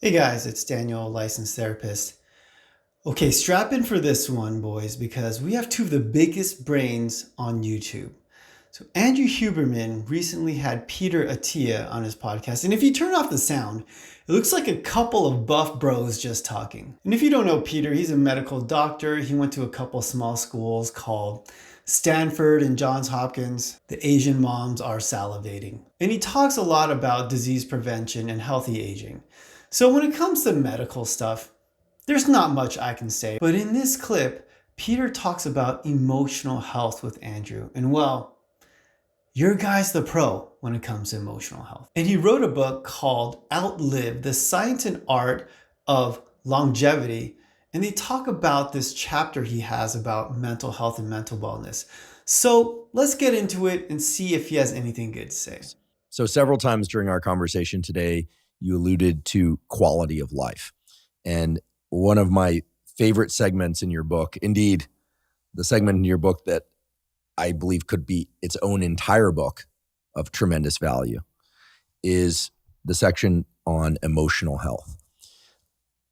Hey guys, it's Daniel, licensed therapist. Okay, strap in for this one, boys, because we have two of the biggest brains on YouTube. So Andrew Huberman recently had Peter Attia on his podcast, and if you turn off the sound, it looks like a couple of buff bros just talking. And if you don't know Peter, he's a medical doctor. He went to a couple small schools called Stanford and Johns Hopkins. The Asian moms are salivating. And he talks a lot about disease prevention and healthy aging. So when it comes to medical stuff, there's not much I can say. But in this clip, Peter talks about emotional health with Andrew. And well, your guy's the pro when it comes to emotional health. And he wrote a book called Outlive, the Science and Art of Longevity. And they talk about this chapter he has about mental health and mental wellness. So let's get into it and see if he has anything good to say. So several times during our conversation today, you alluded to quality of life. And one of my favorite segments in your book, indeed, the segment in your book that I believe could be its own entire book of tremendous value, is the section on emotional health.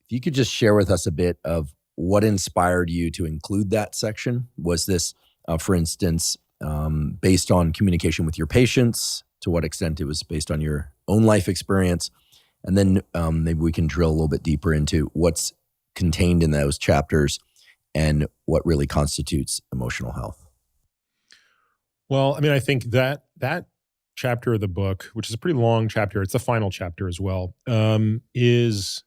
If you could just share with us a bit of what inspired you to include that section. Was this, for instance, based on communication with your patients? To what extent it was based on your own life experience? And then maybe we can drill a little bit deeper into what's contained in those chapters and what really constitutes emotional health. Well, I mean, I think that chapter of the book, which is a pretty long chapter, it's the final chapter as well, is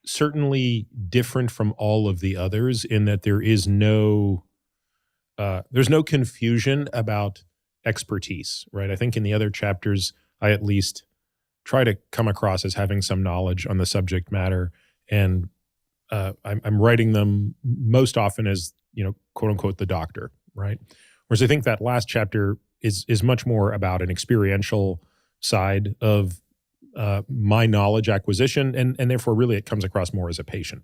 certainly different from all of the others in that there's no confusion about expertise, right? I think in the other chapters, I at least try to come across as having some knowledge on the subject matter, and I'm writing them most often as, quote unquote, the doctor, right? Whereas I think that last chapter is much more about an experiential side of my knowledge acquisition, and therefore really it comes across more as a patient.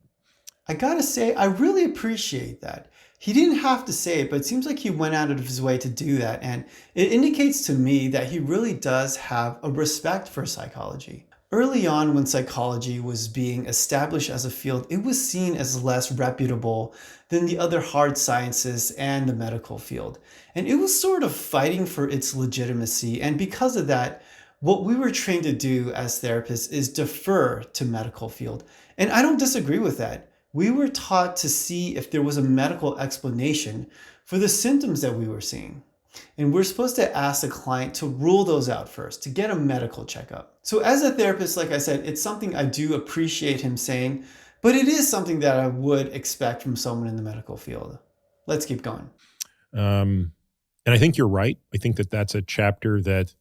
I gotta say, I really appreciate that. He didn't have to say it, but it seems like he went out of his way to do that. And it indicates to me that he really does have a respect for psychology. Early on, when psychology was being established as a field, it was seen as less reputable than the other hard sciences and the medical field. And it was sort of fighting for its legitimacy. And because of that, what we were trained to do as therapists is defer to medical field. And I don't disagree with that. We were taught to see if there was a medical explanation for the symptoms that we were seeing. And we're supposed to ask the client to rule those out first, to get a medical checkup. So as a therapist, like I said, it's something I do appreciate him saying, but it is something that I would expect from someone in the medical field. Let's keep going. And I think you're right. I think that that's a chapter that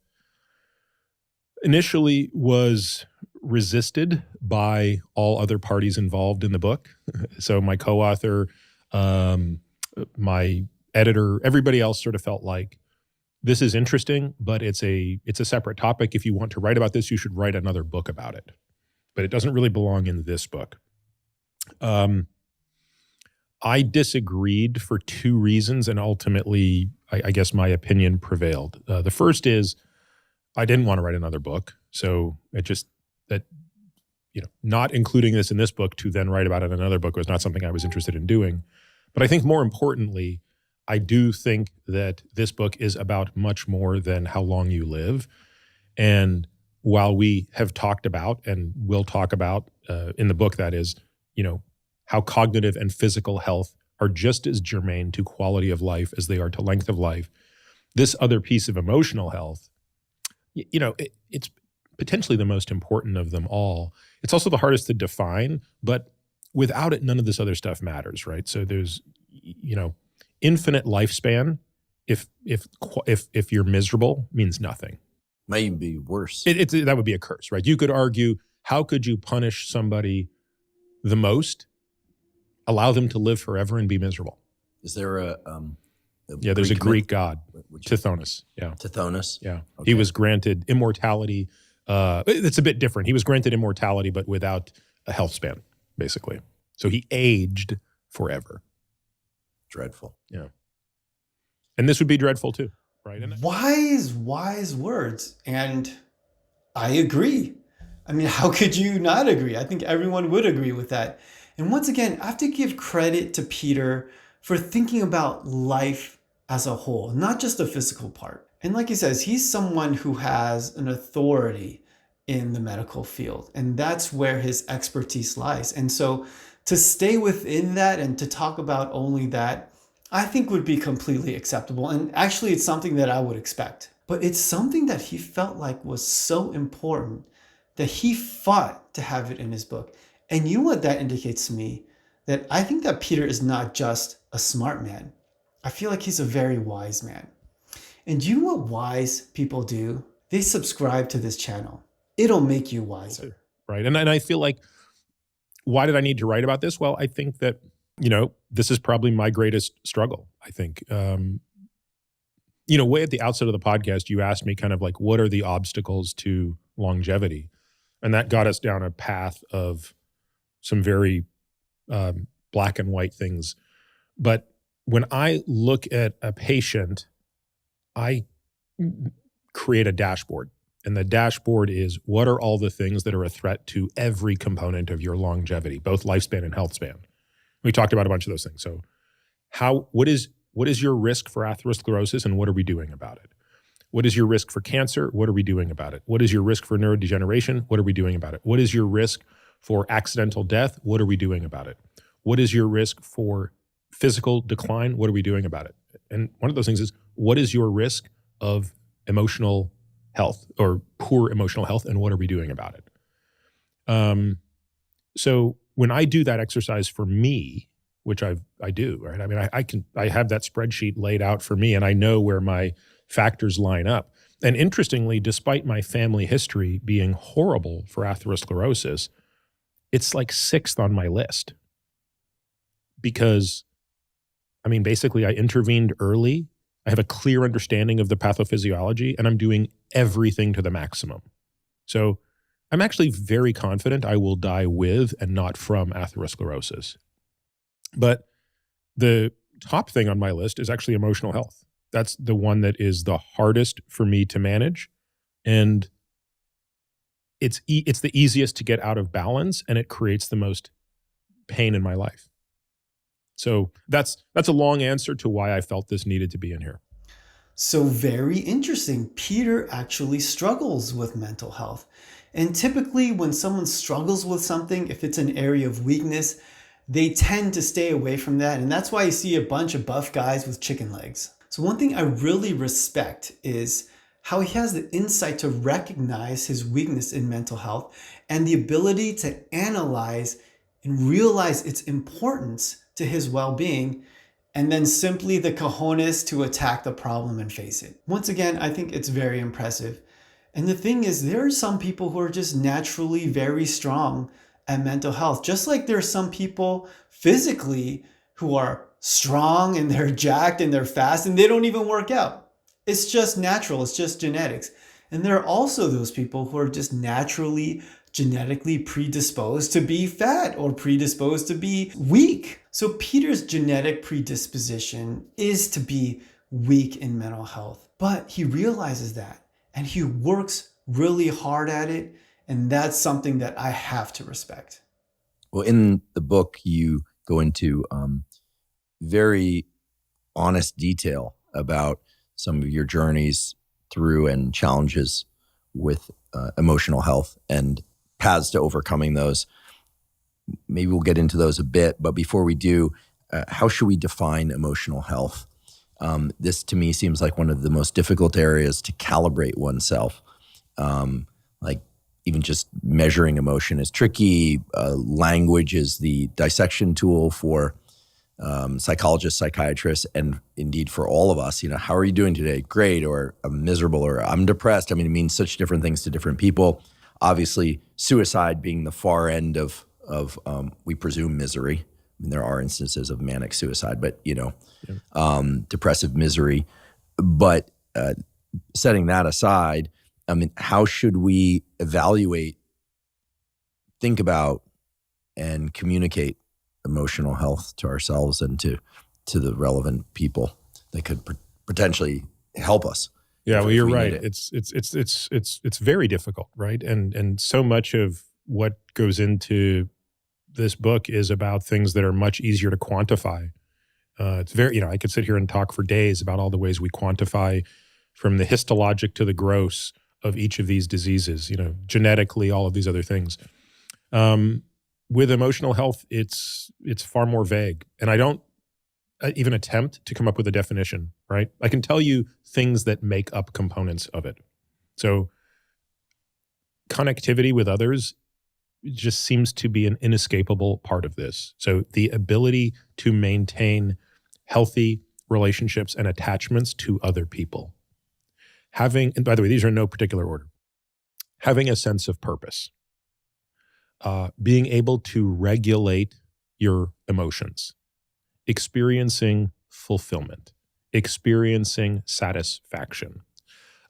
initially was resisted by all other parties involved in the book. So my co-author, my editor, everybody else sort of felt like this is interesting, but it's a separate topic. If you want to write about this, you should write another book about it. But it doesn't really belong in this book. I disagreed for two reasons, and ultimately, I guess my opinion prevailed. The first is I didn't want to write another book. So not including this in this book to then write about it in another book was not something I was interested in doing. But I think more importantly, I do think that this book is about much more than how long you live. And while we have talked about and will talk about in the book, that is, how cognitive and physical health are just as germane to quality of life as they are to length of life, this other piece of emotional health, it's potentially the most important of them all. It's also the hardest to define, but without it, none of this other stuff matters, right? So there's, infinite lifespan. If you're miserable, means nothing. Might even be worse. That would be a curse, right? You could argue, how could you punish somebody the most, allow them to live forever and be miserable? Is there there's a Greek god, Tithonus. Yeah. Tithonus? Yeah. Okay. He was granted immortality. It's a bit different. He was granted immortality, but without a health span, basically. So he aged forever. Dreadful. Yeah. And this would be dreadful too, right? Wise words. And I agree. I mean, how could you not agree? I think everyone would agree with that. And once again, I have to give credit to Peter for thinking about life as a whole, not just the physical part. And like he says, he's someone who has an authority in the medical field, and that's where his expertise lies. And so to stay within that and to talk about only that, I think would be completely acceptable. And actually, it's something that I would expect. But it's something that he felt like was so important that he fought to have it in his book. And you know what that indicates to me? That I think that Peter is not just a smart man. I feel like he's a very wise man. And do you know what wise people do? They subscribe to this channel. It'll make you wiser. Right. And I feel like, why did I need to write about this? Well, I think that, this is probably my greatest struggle. I think, way at the outset of the podcast, you asked me kind of like, what are the obstacles to longevity? And that got us down a path of some very black and white things. But when I look at a patient, I create a dashboard. And the dashboard is, what are all the things that are a threat to every component of your longevity, both lifespan and health span? We talked about a bunch of those things. So what is your risk for atherosclerosis, and what are we doing about it? What is your risk for cancer? What are we doing about it? What is your risk for neurodegeneration? What are we doing about it? What is your risk for accidental death? What are we doing about it? What is your risk for physical decline? What are we doing about it? And one of those things is, what is your risk of emotional health or poor emotional health, and what are we doing about it? So when I do that exercise for me, which I do, right? I mean, I have that spreadsheet laid out for me, and I know where my factors line up. And interestingly, despite my family history being horrible for atherosclerosis, it's like 6th on my list. Because, I mean, basically I intervened early. I have a clear understanding of the pathophysiology, and I'm doing everything to the maximum. So I'm actually very confident I will die with and not from atherosclerosis. But the top thing on my list is actually emotional health. That's the one that is the hardest for me to manage. And it's the easiest to get out of balance, and it creates the most pain in my life. So that's a long answer to why I felt this needed to be in here. So very interesting. Peter actually struggles with mental health. And typically when someone struggles with something, if it's an area of weakness, they tend to stay away from that. And that's why you see a bunch of buff guys with chicken legs. So one thing I really respect is how he has the insight to recognize his weakness in mental health and the ability to analyze and realize its importance to his well-being, and then simply the cojones to attack the problem and face it. Once again, I think it's very impressive. And the thing is, there are some people who are just naturally very strong at mental health. Just like there are some people physically who are strong and they're jacked and they're fast and they don't even work out. It's just natural. It's just genetics. And there are also those people who are just naturally genetically predisposed to be fat or predisposed to be weak. So Peter's genetic predisposition is to be weak in mental health, but he realizes that and he works really hard at it. And that's something that I have to respect. Well, in the book, you go into very honest detail about some of your journeys through and challenges with emotional health and paths to overcoming those. Maybe we'll get into those a bit, but before we do, how should we define emotional health? This to me seems like one of the most difficult areas to calibrate oneself. Like even just measuring emotion is tricky. Language is the dissection tool for psychologists, psychiatrists, and indeed for all of us. How are you doing today? Great, or I'm miserable, or I'm depressed. I mean, it means such different things to different people. Obviously, suicide being the far end of we presume misery. I mean, there are instances of manic suicide, but depressive misery. But setting that aside, I mean, how should we evaluate, think about, and communicate emotional health to ourselves and to the relevant people that could potentially help us Yeah, well, you're we need right. it. It's very difficult, right? And so much of what goes into this book is about things that are much easier to quantify. It's very, I could sit here and talk for days about all the ways we quantify, from the histologic to the gross of each of these diseases, genetically, all of these other things. With emotional health, it's far more vague. And I don't even attempt to come up with a definition, right? I can tell you things that make up components of it. So connectivity with others just seems to be an inescapable part of this. So the ability to maintain healthy relationships and attachments to other people. And by the way, these are in no particular order. Having a sense of purpose. Being able to regulate your emotions. Experiencing fulfillment. Experiencing satisfaction.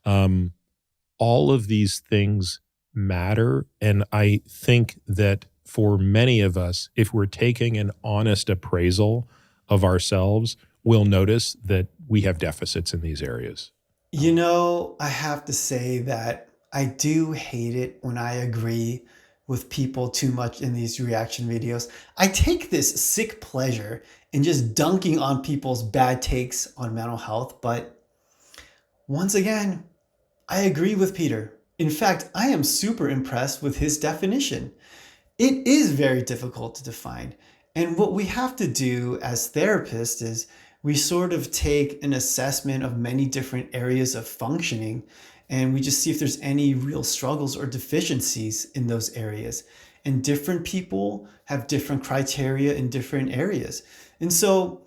All of these things matter. And I think that for many of us, if we're taking an honest appraisal of ourselves, we'll notice that we have deficits in these areas. I have to say that I do hate it when I agree with people too much in these reaction videos. I take this sick pleasure in just dunking on people's bad takes on mental health, but once again, I agree with Peter. In fact, I am super impressed with his definition. It is very difficult to define. And what we have to do as therapists is we sort of take an assessment of many different areas of functioning, and we just see if there's any real struggles or deficiencies in those areas. And different people have different criteria in different areas. And so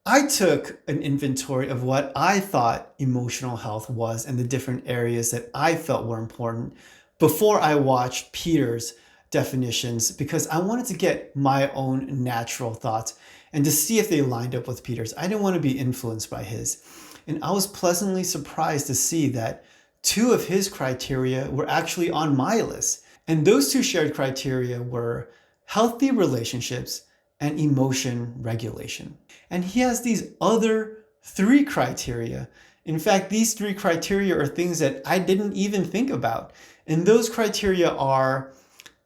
I took an inventory of what I thought emotional health was and the different areas that I felt were important before I watched Peter's definitions, because I wanted to get my own natural thoughts and to see if they lined up with Peter's. I didn't want to be influenced by his. And I was pleasantly surprised to see that 2 of his criteria were actually on my list. And those 2 shared criteria were healthy relationships and emotion regulation. And he has these other 3 criteria. In fact, these 3 criteria are things that I didn't even think about. And those criteria are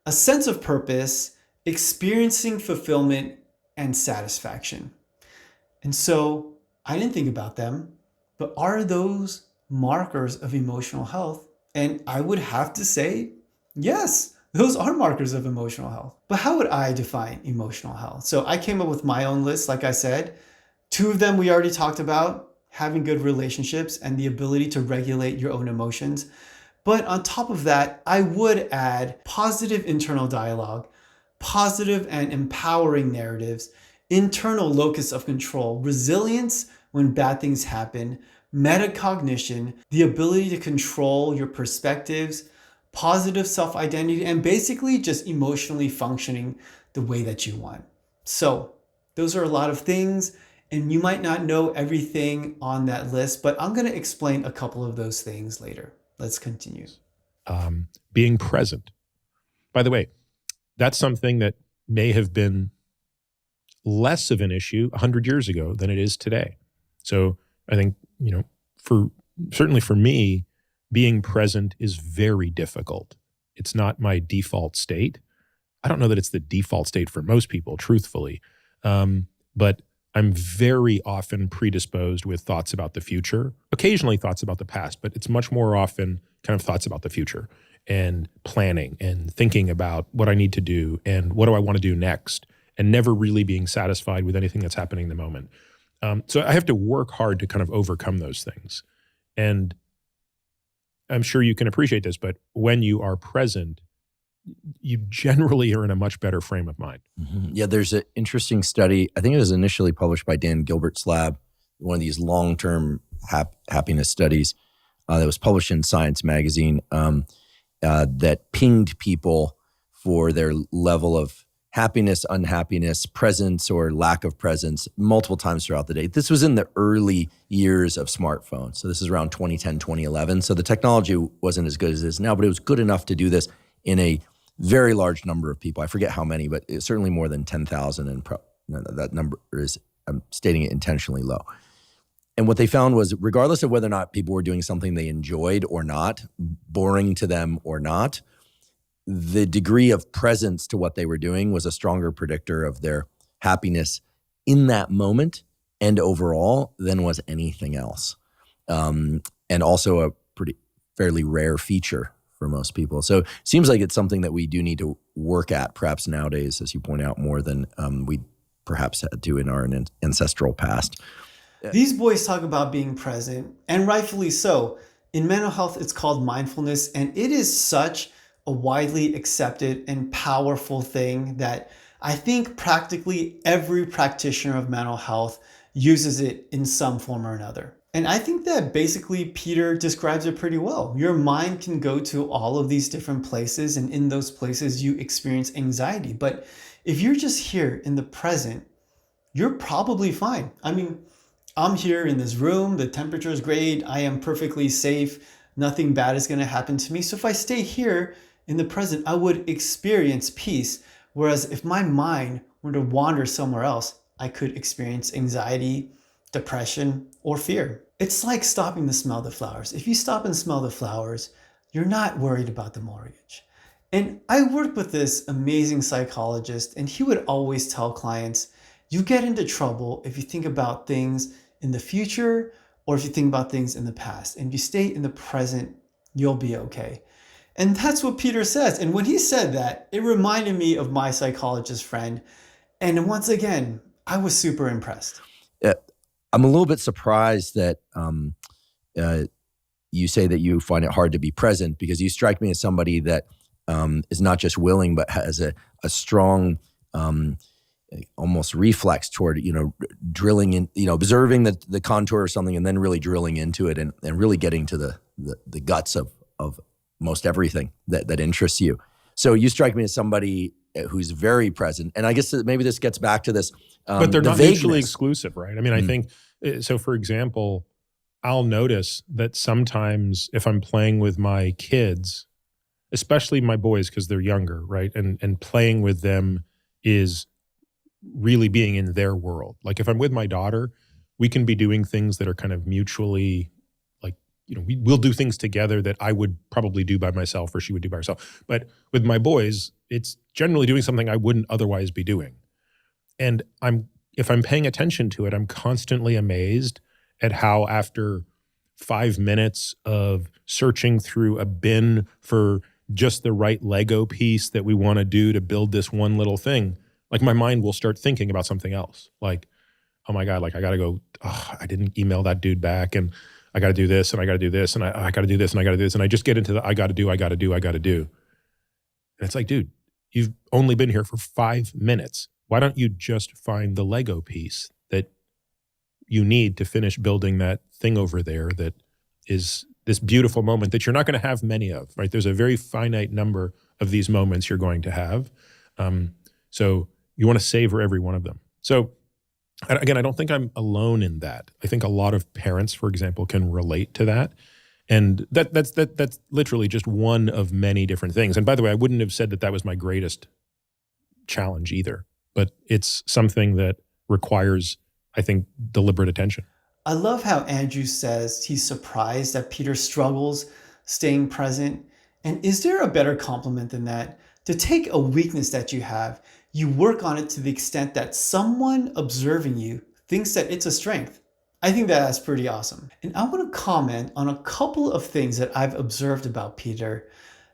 a sense of purpose, experiencing fulfillment, and satisfaction. And so I didn't think about them, but are those markers of emotional health? And I would have to say, yes, those are markers of emotional health. But how would I define emotional health? So I came up with my own list, like I said. 2 of them we already talked about, having good relationships and the ability to regulate your own emotions. But on top of that, I would add positive internal dialogue, positive and empowering narratives, internal locus of control, resilience when bad things happen, metacognition, the ability to control your perspectives, positive self-identity, and basically just emotionally functioning the way that you want. So those are a lot of things, and you might not know everything on that list, but I'm going to explain a couple of those things later. Let's continue. Being present. By the way, that's something that may have been less of an issue 100 years ago than it is today. So I think, certainly for me, being present is very difficult. It's not my default state. I don't know that it's the default state for most people, truthfully. But I'm very often predisposed with thoughts about the future, occasionally thoughts about the past, but it's much more often kind of thoughts about the future and planning and thinking about what I need to do and what do I want to do next, and never really being satisfied with anything that's happening in the moment. So I have to work hard to kind of overcome those things. And I'm sure you can appreciate this, but when you are present, you generally are in a much better frame of mind. Mm-hmm. Yeah, there's an interesting study. I think it was initially published by Dan Gilbert's lab, one of these long-term happiness studies that was published in Science magazine that pinged people for their level of happiness, unhappiness, presence, or lack of presence multiple times throughout the day. This was in the early years of smartphones. So this is around 2010, 2011. So the technology wasn't as good as it is now, but it was good enough to do this in a very large number of people. I forget how many, but it's certainly more than 10,000. And that number is, I'm stating it intentionally low. And what they found was, regardless of whether or not people were doing something they enjoyed or not, boring to them or not, the degree of presence to what they were doing was a stronger predictor of their happiness in that moment and overall than was anything else. And also a fairly rare feature for most people. So it seems like it's something that we do need to work at perhaps nowadays, as you point out, more than we perhaps had to in our ancestral past. These boys talk about being present, and rightfully so. In mental health, it's called mindfulness, and it is such a widely accepted and powerful thing that I think practically every practitioner of mental health uses it in some form or another. And I think that basically Peter describes it pretty well. Your mind can go to all of these different places, and in those places you experience anxiety. But if you're just here in the present, you're probably fine. I mean, I'm here in this room, the temperature is great, I am perfectly safe, nothing bad is going to happen to me. So if I stay here in the present, I would experience peace. Whereas if my mind were to wander somewhere else, I could experience anxiety, depression, or fear. It's like stopping to smell the flowers. If you stop and smell the flowers, you're not worried about the mortgage. And I worked with this amazing psychologist, and he would always tell clients, you get into trouble if you think about things in the future or if you think about things in the past. And if you stay in the present, you'll be okay. And that's what Peter says. And when he said that, it reminded me of my psychologist friend. And once again, I was super impressed. I'm a little bit surprised that you say that you find it hard to be present, because you strike me as somebody that is not just willing, but has a strong almost reflex toward, drilling in, observing the contour of something and then really drilling into it and really getting to the guts of most everything that interests you. So you strike me as somebody who's very present. And I guess that maybe this gets back to this. But they're not vagueness. mutually exclusive, right? I mean, I think, so for example, I'll notice that sometimes if I'm playing with my kids, especially my boys because they're younger, right? And playing with them is really being in their world. Like if I'm with my daughter, we can be doing things that are kind of mutually, like, we'll do things together that I would probably do by myself or she would do by herself. But with my boys, it's generally doing something I wouldn't otherwise be doing. And if I'm paying attention to it, I'm constantly amazed at how after 5 minutes of searching through a bin for just the right Lego piece that we want to do to build this one little thing, like my mind will start thinking about something else. Like, oh my God, like I got to go, I didn't email that dude back, and I got to do this, and I got to do this, and I got to do this, and I got to do this. And I just get into the I got to do. And it's like, dude, you've only been here for 5 minutes. Why don't you just find the Lego piece that you need to finish building that thing over there that is this beautiful moment that you're not going to have many of, right? There's a very finite number of these moments you're going to have. So you want to savor every one of them. So again, I don't think I'm alone in that. I think a lot of parents, for example, can relate to that. And that's literally just one of many different things. And by the way, I wouldn't have said that was my greatest challenge either, but it's something that requires, I think, deliberate attention. I love how Andrew says he's surprised that Peter struggles staying present. And is there a better compliment than that? To take a weakness that you have, you work on it to the extent that someone observing you thinks that it's a strength. I think that's pretty awesome. And I want to comment on a couple of things that I've observed about Peter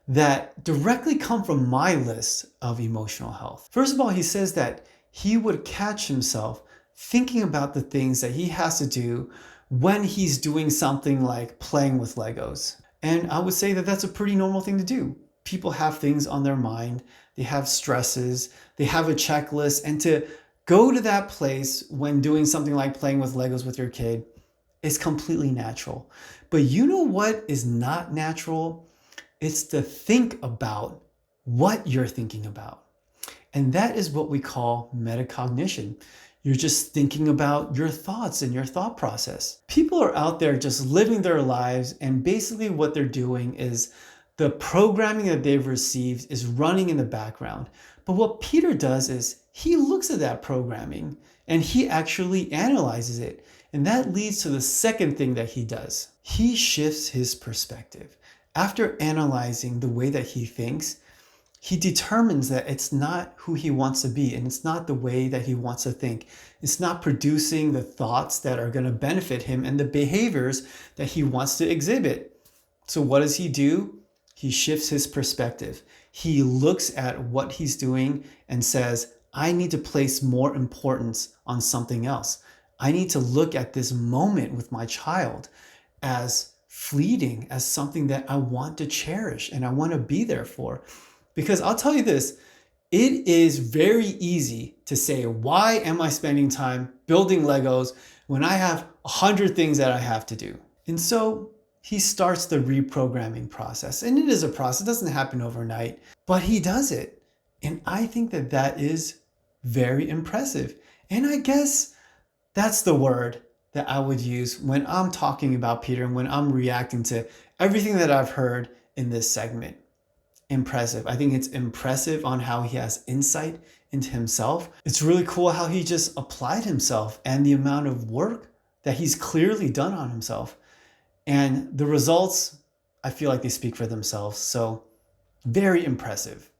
that directly come from my list of emotional health. First of all, he says that he would catch himself thinking about the things that he has to do when he's doing something like playing with Legos. And I would say that that's a pretty normal thing to do. People have things on their mind, they have stresses, they have a checklist, and to go to that place when doing something like playing with Legos with your kid is completely natural. But you know what is not natural? It's to think about what you're thinking about. And that is what we call metacognition. You're just thinking about your thoughts and your thought process. People are out there just living their lives, and basically what they're doing is the programming that they've received is running in the background, But what Peter does is he looks at that programming and he actually analyzes it. And that leads to the second thing that he does. He shifts his perspective. After analyzing the way that he thinks, he determines that it's not who he wants to be and it's not the way that he wants to think. It's not producing the thoughts that are going to benefit him and the behaviors that he wants to exhibit. So what does he do? He shifts his perspective. He looks at what he's doing and says, I need to place more importance on something else. I need to look at this moment with my child as fleeting, as something that I want to cherish and I want to be there for. Because I'll tell you this, it is very easy to say, why am I spending time building Legos when I have 100 things that I have to do? And so he starts the reprogramming process. And it is a process, it doesn't happen overnight, but he does it. And I think that that is very impressive. And I guess that's the word that I would use when I'm talking about Peter and when I'm reacting to everything that I've heard in this segment. Impressive. I think it's impressive on how he has insight into himself. It's really cool how he just applied himself and the amount of work that he's clearly done on himself. And the results, I feel like they speak for themselves. So very impressive.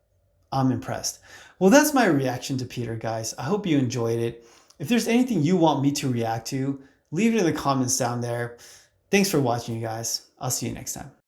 I'm impressed. Well, that's my reaction to Peter, guys. I hope you enjoyed it. If there's anything you want me to react to, leave it in the comments down there. Thanks for watching, you guys. I'll see you next time.